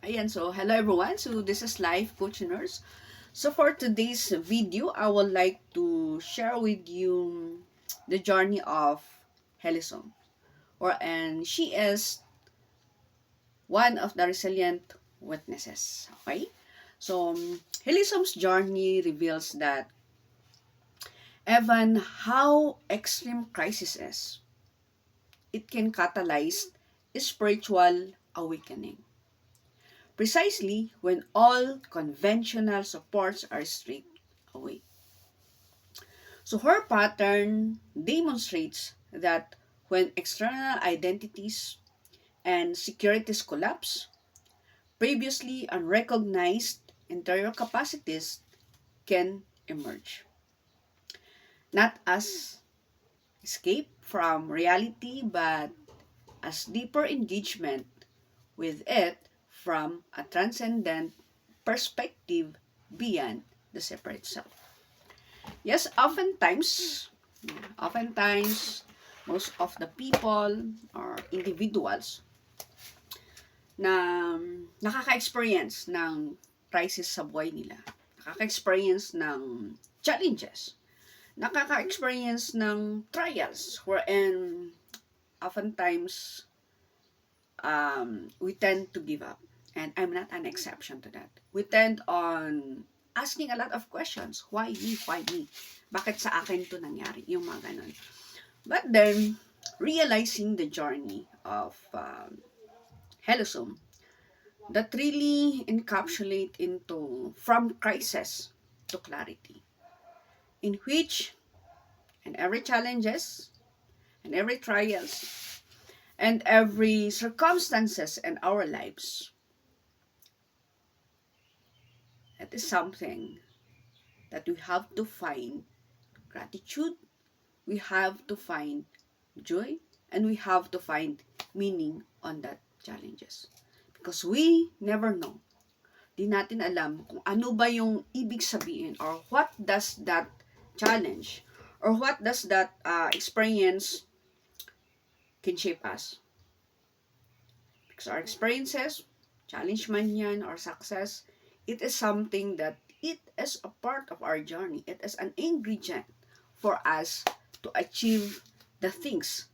Ayan, so hello everyone. So this is Life Coach Nurse. So for today's video, I would like to share with you the journey of Helisong. And she is one of the resilient witnesses. Okay? So Helisong's journey reveals that even how extreme crisis is, it can catalyze spiritual awakening. Precisely when all conventional supports are stripped away. So her pattern demonstrates that when external identities and securities collapse, previously unrecognized interior capacities can emerge. Not as escape from reality, but as deeper engagement with it from a transcendent perspective beyond the separate self. Yes, oftentimes, most of the people or individuals na nakaka-experience ng crisis sa buhay nila, nakaka-experience ng challenges, nakaka-experience ng trials wherein oftentimes we tend to give up. And I'm not an exception to that. We tend on asking a lot of questions. Why me? Why me? Bakit sa akin to nangyari? Yung mga ganun. But then, realizing the journey of Helosum that really encapsulate into from crisis to clarity, in which and every challenges and every trials and every circumstances in our lives, that is something that we have to find gratitude, we have to find joy, and we have to find meaning on that challenges. Because we never know. Di natin alam kung ano ba yung ibig sabihin or what does that challenge or what does that experience can shape us. Because our experiences, challenge man yan or success, it is something that it is a part of our journey. It is an ingredient for us to achieve the things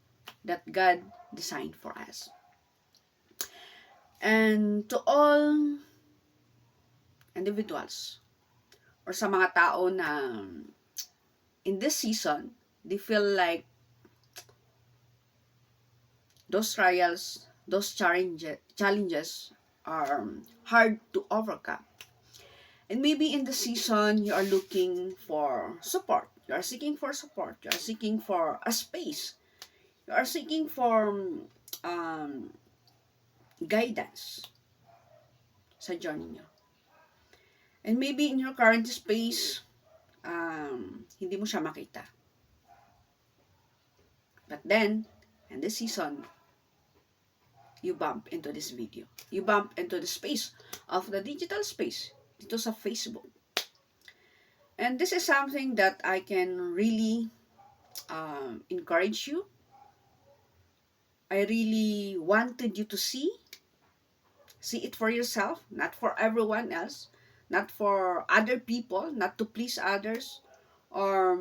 that God designed for us. And to all individuals or sa mga tao na in this season, they feel like those trials, those challenges are hard to overcome. And maybe in the season, you are looking for support. You are seeking for support. You are seeking for a space. You are seeking for um, guidance sa journey nyo. And maybe in your current space, hindi mo siya makita. But then, in this season, you bump into this video. You bump into the space of the digital space dito sa Facebook. And this is something that I can really encourage you. I really wanted you to see it for yourself, not for everyone else, not for other people, not to please others, or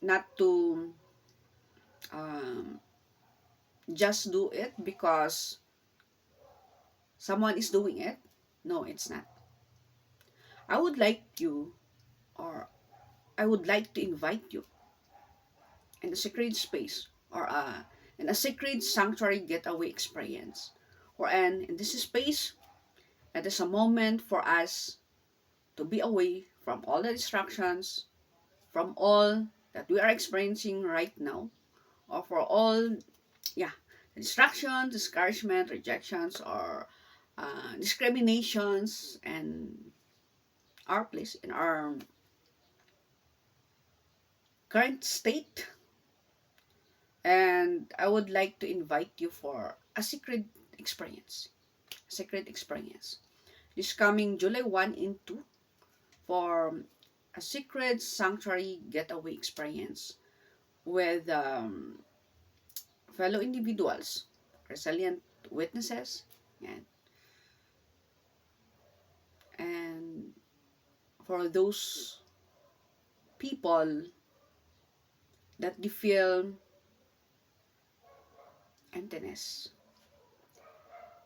not to um, just do it because someone is doing it. No, it's not. I would like you, or I would like to invite you in a sacred space or in a sacred sanctuary getaway experience. Wherein in this space, it is a moment for us to be away from all the distractions, from all that we are experiencing right now, or for all, distractions, discouragement, rejections, or discriminations, and our place in our current state. And I would like to invite you for a secret experience. Secret experience. This coming July 1 and 2 for a secret sanctuary getaway experience with fellow individuals, resilient witnesses, and for those people that they feel emptiness.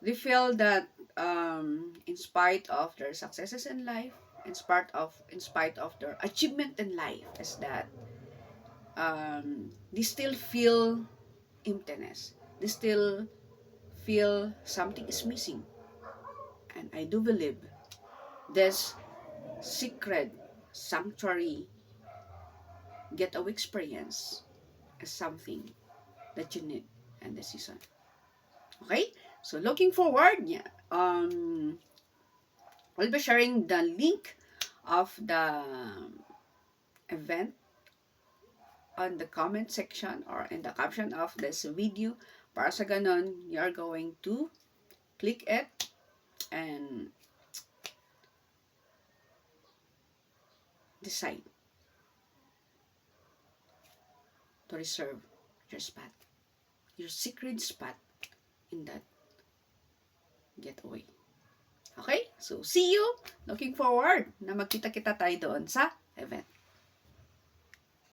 They feel that in spite of their successes in life, in spite of their achievement in life, is that they still feel emptiness. They still feel something is missing. And I do believe this secret sanctuary getaway experience is something that you need in this season. Okay? So looking forward, yeah. We'll be sharing the link of the event on the comment section or in the caption of this video. Para sa ganon, you're going to click it and decide to reserve your spot, your secret spot in that getaway. Okay? So, see you! Looking forward na magkita-kita tayo doon sa event.